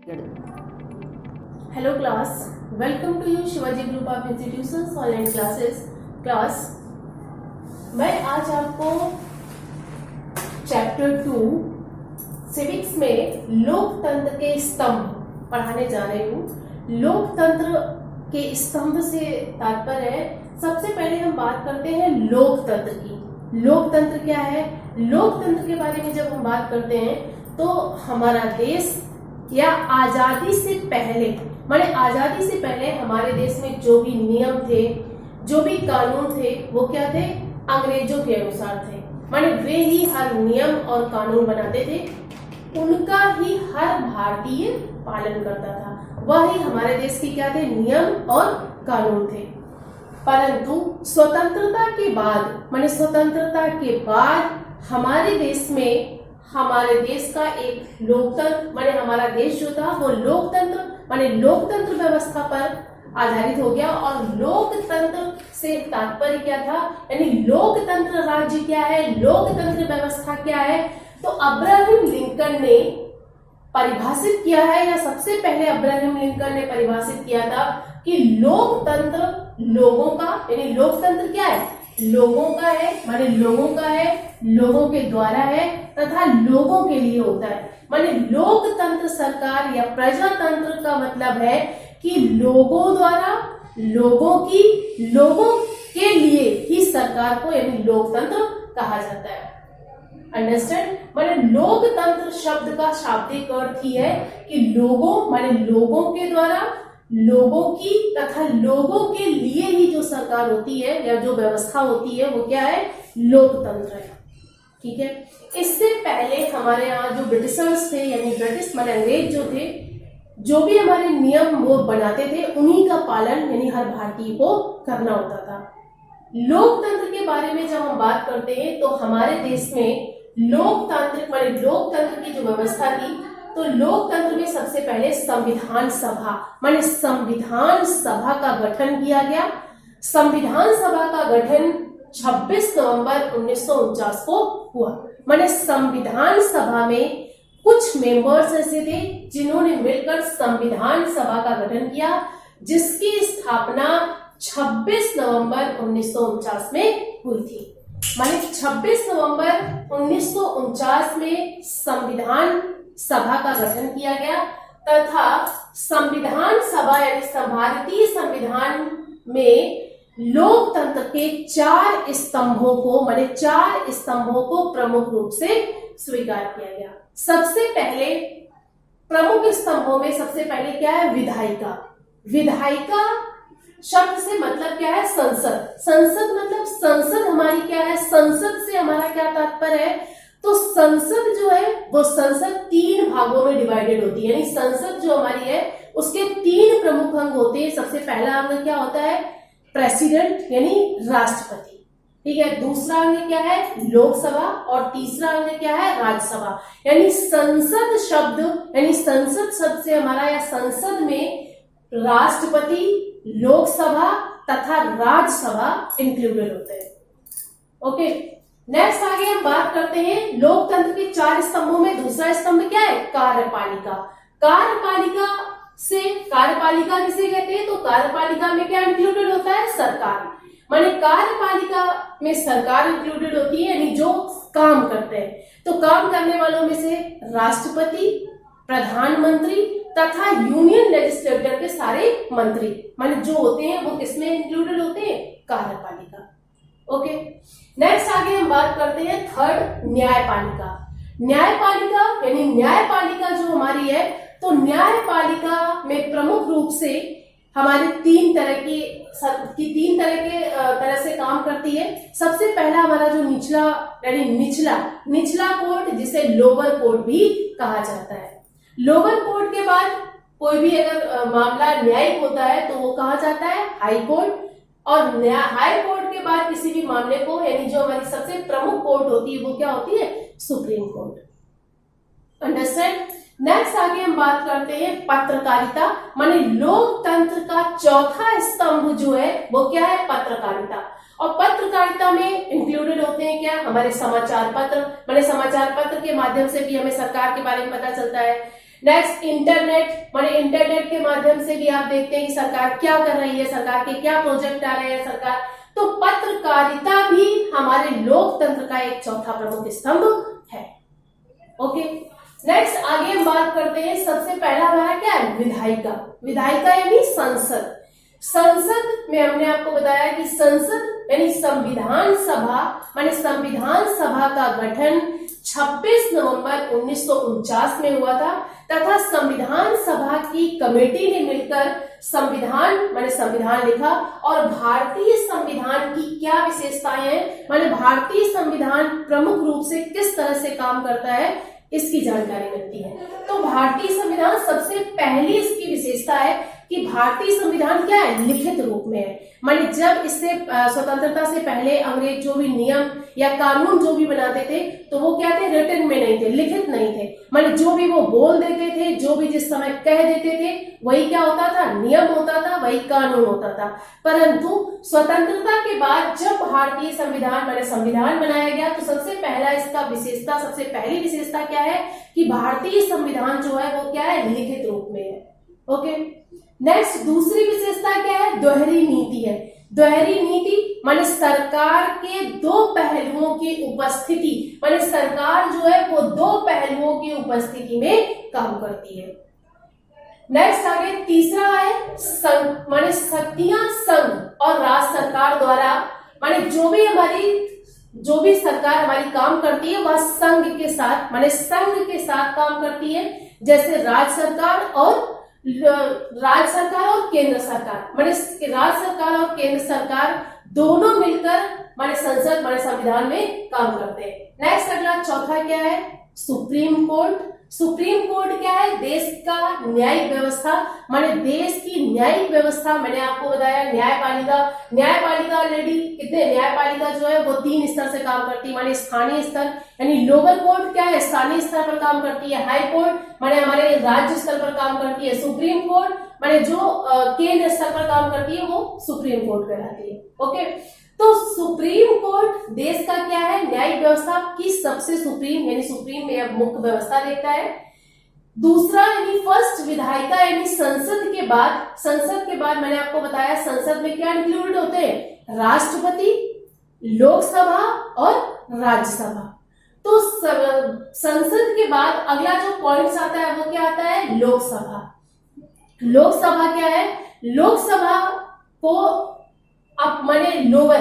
Hello class, welcome to you Shivaji group of institutions online classes. Class मैं आज आपको chapter 2 civics में लोकतंत्र के स्तंभ पढ़ाने जा रही हूँ। लोकतंत्र के स्तंभ से तात्पर्य है, सबसे पहले हम बात करते हैं लोकतंत्र की। लोकतंत्र क्या है? लोकतंत्र के बारे में जब हम बात करते हैं तो हमारा देश या आजादी से पहले, माने आजादी से पहले हमारे देश में जो भी नियम थे, जो भी कानून थे, वो क्या थे? अंग्रेजों के अनुसार थे। माने वे ही हर नियम और कानून बनाते थे, उनका ही हर भारतीय पालन करता था। वही हमारे देश के क्या थे? नियम और कानून थे। परंतु स्वतंत्रता के बाद, माने स्वतंत्रता के बाद हमारे देश में, हमारे देश का एक लोकतंत्र, माने हमारा देश जो था वो लोकतंत्र, माने लोकतंत्र व्यवस्था पर आधारित हो गया। और लोकतंत्र से तात्पर्य क्या था? यानी लोकतंत्र राज्य क्या है, लोकतंत्र व्यवस्था क्या है? तो अब्राहम लिंकन ने परिभाषित किया है, या सबसे पहले अब्राहम लिंकन ने परिभाषित किया था कि लोकतंत्र लोगों का, यानी लोकतंत्र क्या है? लोगों का है, माने लोगों का है, लोगों के द्वारा है तथा लोगों के लिए होता है। माने लोकतंत्र सरकार या प्रजातंत्र का मतलब है कि लोगों द्वारा, लोगों की, लोगों के लिए ही सरकार को यानी लोकतंत्र कहा जाता है। अंडरस्टैंड? माने लोकतंत्र शब्द का शाब्दिक अर्थ ही है कि लोगों, माने लोगों के द्वारा, लोगों की तथा लोगों के लिए ही जो सरकार होती है या जो व्यवस्था होती है वो क्या है? लोकतंत्र है। ठीक है। इससे पहले हमारे यहाँ जो ब्रिटिशर्स थे, यानी ब्रिटिश माने अंग्रेज जो थे, जो भी हमारे नियम वो बनाते थे उन्हीं का पालन यानी हर भारतीय को करना होता था। लोकतंत्र के बारे में जब हम बात करते हैं तो हमारे देश में लोकतांत्रिक माने लोकतंत्र की जो व्यवस्था थी, तो लोकतंत्र में सबसे पहले संविधान सभा, माने संविधान सभा का गठन किया गया। संविधान सभा का गठन 26 नवंबर 1949 को हुआ। माने संविधान सभा में कुछ मेंबर्स ऐसे थे जिन्होंने मिलकर संविधान सभा का गठन किया, जिसकी स्थापना 26 नवंबर 1949 में हुई थी। माने 26 नवंबर 1949 में संविधान सभा का गठन किया गया तथा संविधान सभा यानी भारतीय संविधान में लोकतंत्र के 4 स्तंभों को, माने 4 स्तंभों को प्रमुख रूप से स्वीकार किया गया। सबसे पहले प्रमुख स्तंभों में सबसे पहले क्या है? विधायिका। विधायिका शब्द से मतलब क्या है? संसद। संसद मतलब संसद हमारी क्या है? संसद से हमारा क्या तात्पर्य है? तो संसद जो है वो संसद 3 भागों में डिवाइडेड होती है, यानी संसद जो हमारी है उसके 3 प्रमुख अंग होते हैं। सबसे पहला अंग क्या होता है? प्रेसिडेंट यानी राष्ट्रपति। ठीक है। दूसरा अंग क्या है? लोकसभा। और तीसरा अंग क्या है? राज्यसभा। यानी संसद शब्द, यानी संसद शब्द से हमारा या संसद में राष्ट्रपति, लोकसभा तथा राज्यसभा इंक्लूडेड होते हैं। ओके। नेक्स्ट आगे हम बात करते हैं लोकतंत्र के 4 स्तंभों में दूसरा स्तंभ क्या है? कार्यपालिका। कार्यपालिका से, कार्यपालिका किसे कहते हैं? तो कार्यपालिका में क्या इंक्लूडेड होता है? सरकार। माने कार्यपालिका में सरकार इंक्लूडेड होती है, यानी जो काम करते हैं। तो काम करने वालों में से राष्ट्रपति, प्रधानमंत्री तथा यूनियन लेजिस्लेटर के सारे मंत्री, माने जो होते हैं वो किसमें इंक्लूडेड होते हैं? कार्यपालिका। ओके। नेक्स्ट आगे हम बात करते हैं थर्ड, न्यायपालिका। न्यायपालिका यानी न्यायपालिका जो हमारी है, तो न्यायपालिका में प्रमुख रूप से हमारे 3 तरह से काम करती है। सबसे पहला हमारा जो निचला यानी निचला कोर्ट, जिसे लोअर कोर्ट भी कहा जाता है। लोअर कोर्ट के बाद कोई भी अगर मामला न्यायिक होता है तो वो कहा जाता है हाई कोर्ट। और हाई कोर्ट के बाद किसी भी मामले को, यानी जो हमारी सबसे प्रमुख कोर्ट होती है वो क्या होती है? Supreme court. अंडरस्टैंड? नेक्स्ट आगे हम बात करते हैं पत्रकारिता। माने लोकतंत्र का चौथा स्तंभ जो है वो क्या है? पत्रकारिता। और पत्रकारिता में इंक्लूडेड होते हैं क्या? हमारे समाचार पत्र। माने समाचार पत्र के माध्यम से भी हमें सरकार के बारे में पता चलता है। नेक्स्ट इंटरनेट, माने इंटरनेट के माध्यम से भी आप देखते हैं कि सरकार क्या कर रही है, सरकार के क्या प्रोजेक्ट आ रहे हैं सरकार। तो पत्रकारिता भी हमारे लोकतंत्र का एक चौथा प्रमुख स्तंभ है। ओके, नेक्स्ट आगे हम बात करते हैं। सबसे पहला हमारा क्या है, विधायिका। विधायिका यानी संसद। संसद में हमने आपको बताया कि संसद यानी संविधान सभा, माने संविधान सभा का गठन 26 नवंबर 1949 में हुआ था तथा संविधान सभा की कमेटी ने मिलकर संविधान माने संविधान लिखा। और भारतीय संविधान की क्या विशेषताएं हैं, माने भारतीय संविधान प्रमुख रूप से किस तरह से काम करता है, इसकी जानकारी मिलती है। तो भारतीय संविधान सबसे पहली इसकी विशेषता है कि भारतीय संविधान क्या है, लिखित रूप में है। माने जब इससे स्वतंत्रता से पहले अंग्रेज जो भी नियम या कानून जो भी बनाते थे तो वो क्या थे, रिटन में नहीं थे, लिखित नहीं थे। माने जो भी वो बोल देते थे, जो भी जिस समय कह देते थे, वही क्या होता था, नियम होता था, वही कानून होता था। परंतु स्वतंत्रता के बाद जब भारतीय संविधान माने संविधान बनाया गया तो सबसे पहला इसका विशेषता, सबसे पहली विशेषता क्या है कि भारतीय संविधान जो है वो क्या है, लिखित रूप में है। ओके, नेक्स्ट दूसरी विशेषता क्या है, दोहरी नीति है। दोहरी नीति माने सरकार के दो पहलुओं की उपस्थिति, माने सरकार जो है वो दो पहलुओं की उपस्थिति में काम करती है। नेक्स्ट आगे तीसरा है संघ, माने शक्तियां संघ और राज्य सरकार द्वारा, माने जो भी सरकार हमारी काम करती है वह संघ के साथ, माने संघ के साथ काम करती है। जैसे राज्य सरकार और केंद्र सरकार, माने राज्य सरकार और केंद्र सरकार दोनों मिलकर माने संसद माने संविधान में काम करते हैं। नेक्स्ट अगला चौथा क्या है, सुप्रीम कोर्ट। सुप्रीम कोर्ट क्या है, देश का न्यायिक व्यवस्था, माने देश की न्यायिक व्यवस्था। मैंने आपको बताया न्यायपालिका ऑलरेडी कितने, न्यायपालिका जो है वो 3 स्तर से काम करती है, माने स्थानीय स्तर यानी लोअर कोर्ट क्या है, स्थानीय स्तर पर काम करती है। हाई कोर्ट माने हमारे राज्य स्तर पर काम करती है। सुप्रीम कोर्ट माने जो केंद्र स्तर पर काम करती है वो सुप्रीम कोर्ट कहलाती है। ओके, तो सुप्रीम कोर्ट देश का क्या है, न्यायिक व्यवस्था की सबसे सुप्रीम यानी सुप्रीम में मुख्य व्यवस्था देखता है। दूसरा यानी फर्स्ट विधायिका यानी संसद के बाद मैंने आपको बताया संसद में क्या इंक्लूडेड होते हैं, राष्ट्रपति, लोकसभा और राज्यसभा। तो संसद के बाद अगला जो पॉइंट्स आता है वो क्या आता है, लोकसभा। लोकसभा क्या है, लोकसभा को अब माने लोअर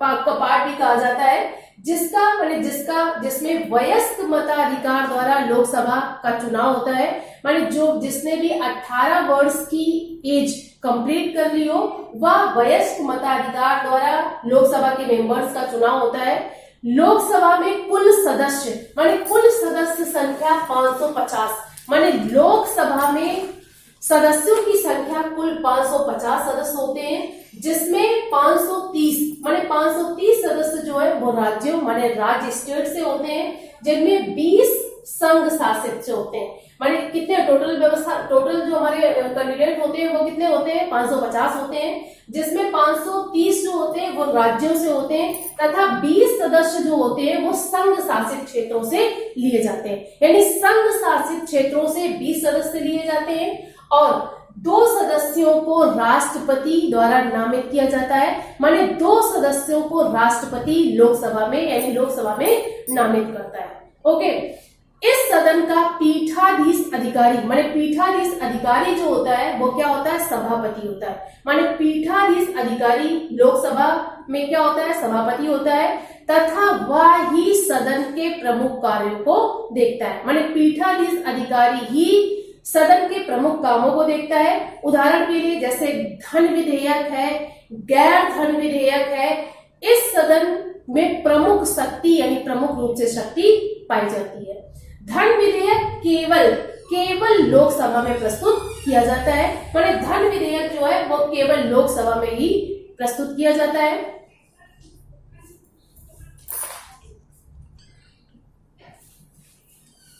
पार्ट भी कहा जाता है, जिसमें वयस्क मताधिकार द्वारा लोकसभा का चुनाव होता है। माने जिसने भी 18 वर्ष की एज कंप्लीट कर ली हो वह वयस्क मताधिकार द्वारा लोकसभा के मेंबर्स का चुनाव होता है। लोकसभा में कुल सदस्य संख्या 550, माने लोकसभा में सदस्यों की संख्या कुल 550 सदस्य होते हैं, जिसमें 530 सदस्य जो है वो राज्यों माने राज्य स्टेट से होते हैं, जिनमें 20 संघ शासित से होते हैं। माने कितने टोटल जो हमारे कैंडिडेट होते हैं वो कितने होते हैं, 550 होते हैं, जिसमें 530 जो होते हैं वो राज्यों से होते हैं तथा 20 सदस्य जो होते हैं वो संघ शासित क्षेत्रों से लिए जाते हैं। यानी संघ शासित क्षेत्रों से 20 सदस्य लिए जाते हैं और 2 सदस्यों को राष्ट्रपति द्वारा नामित किया जाता है। माने 2 सदस्यों को राष्ट्रपति लोकसभा में नामित करता है। ओके, इस सदन का पीठाधीश अधिकारी जो होता है वो क्या होता है, सभापति होता है। माने पीठाधीश अधिकारी लोकसभा में क्या होता है, सभापति होता है तथा वह ही सदन के प्रमुख कार्यों को देखता है। माने पीठाधीश अधिकारी ही सदन के प्रमुख कामों को देखता है। उदाहरण के लिए जैसे धन विधेयक है, गैर धन विधेयक है, इस सदन में प्रमुख शक्ति यानी प्रमुख रूप से शक्ति पाई जाती है। धन विधेयक केवल लोकसभा में प्रस्तुत किया जाता है। माने धन विधेयक जो है वो केवल लोकसभा में ही प्रस्तुत किया जाता है।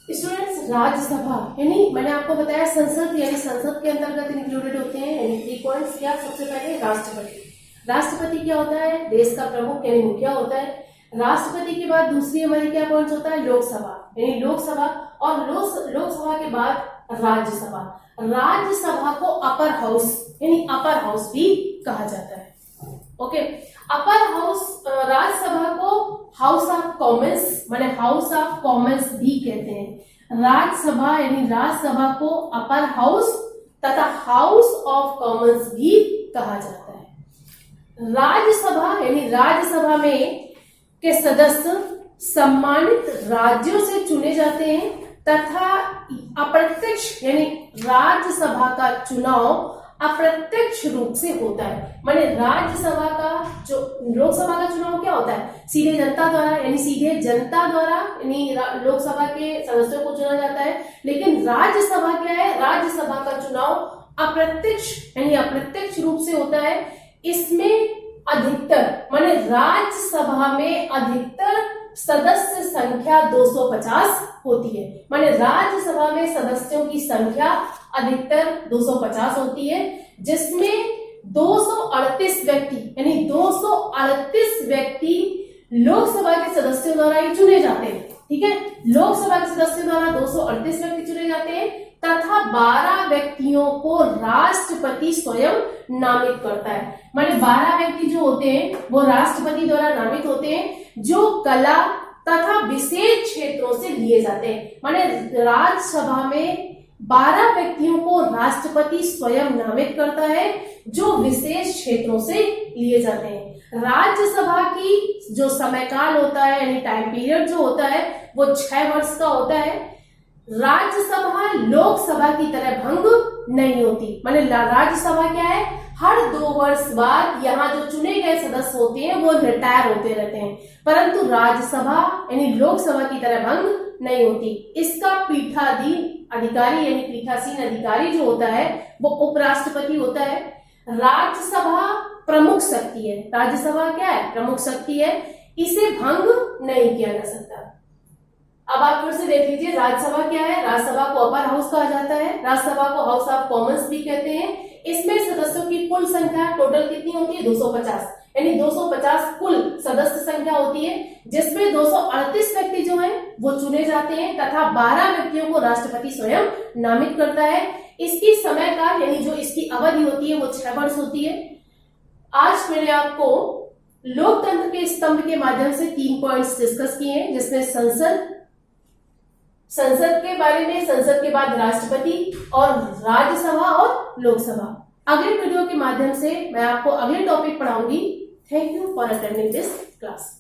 स्टूडेंट्स, राज्यसभा यानी मैंने आपको बताया संसद के अंतर्गत इंक्लूडेड होते हैं यानी 3 पॉइंट्स। क्या, सबसे पहले राष्ट्रपति क्या होता है, देश का प्रमुख यानी मुखिया होता है। राष्ट्रपति के बाद दूसरी हमारी क्या पहुंच होता है, लोकसभा, यानी लोकसभा, और लोकसभा के बाद राज्यसभा। राज्यसभा को अपर हाउस यानी अपर हाउस भी कहा जाता है। ओके, अपर हाउस, राज्यसभा को हाउस ऑफ कॉमन्स माने हाउस ऑफ कॉमन्स भी कहते हैं। राज्यसभा यानी राज्यसभा को अपर हाउस तथा हाउस ऑफ कॉमन्स भी कहा जाता है। राज्यसभा यानी राज्यसभा में के सदस्य सम्मानित राज्यों से चुने जाते हैं तथा अप्रत्यक्ष यानी राज्यसभा का चुनाव अप्रत्यक्ष रूप से होता है। माने राज्यसभा का जो लोकसभा का चुनाव क्या होता है, सीधे जनता द्वारा, यानी सीधे जनता द्वारा यानी लोकसभा के सदस्यों को चुना जाता है। लेकिन राज्यसभा क्या है, राज्यसभा का चुनाव अप्रत्यक्ष यानी अप्रत्यक्ष रूप से होता है। इसमें अधिकतर माने राज्यसभा में अधिकतर सदस्य संख्या 250 होती है। माने राज्यसभा में सदस्यों की संख्या अधिकतर 250 होती है, जिसमें 238 व्यक्ति यानी 238 व्यक्ति लोकसभा के सदस्यों द्वारा ही चुने जाते हैं। ठीक है, लोकसभा के सदस्यों द्वारा 238 व्यक्ति चुने जाते हैं तथा 12 व्यक्तियों को राष्ट्रपति स्वयं नामित करता है। माने 12 व्यक्ति जो होते हैं वो राष्ट्रपति द्वारा नामित होते हैं, जो कला तथा विशेष क्षेत्रों से लिए जाते हैं। माने राज्यसभा में 12 व्यक्तियों को राष्ट्रपति स्वयं नामित करता है, जो विशेष क्षेत्रों से लिए जाते हैं। राज्यसभा की जो समयकाल होता है यानी टाइम पीरियड जो होता है वो 6 वर्ष का होता है। राज्यसभा लोकसभा की तरह भंग नहीं होती। माने राज्यसभा क्या है, हर 2 वर्ष बाद यहाँ जो चुने गए सदस्य होते हैं वो रिटायर होते रहते हैं, परंतु राज्यसभा यानी लोकसभा की तरह भंग नहीं होती। इसका पीठाधीन अधिकारी यानी पीठासीन अधिकारी जो होता है वो उपराष्ट्रपति होता है। राज्यसभा प्रमुख शक्ति है। राज्यसभा क्या है, प्रमुख शक्ति है, इसे भंग नहीं किया जा सकता। अब आप फिर से देख लीजिए, राज्यसभा क्या है, राज्यसभा को अपर हाउस कहा जाता है, राज्यसभा को हाउस ऑफ कॉमन्स भी कहते हैं। इसमें सदस्यों की कुल संख्या टोटल कितनी होती है, 250, यानी 250 कुल सदस्य संख्या होती है, जिसमें 238 व्यक्ति जो हैं वो चुने जाते हैं तथा 12 व्यक्तियों को राष्ट्रपति स्वयं नामित करता है। इसकी समयकाल यानी जो इसकी अवधि होती है वो 6 वर्ष होती है। आज मैंने आपको लोकतंत्र के स्तंभ के माध्यम से 3 पॉइंट्स डिस्कस किए हैं, जिसमें संसद के बारे में, संसद के बाद राष्ट्रपति और राज्यसभा और लोकसभा। अगले वीडियो के माध्यम से मैं आपको अगले टॉपिक पढ़ाऊंगी। Thank you for attending this class.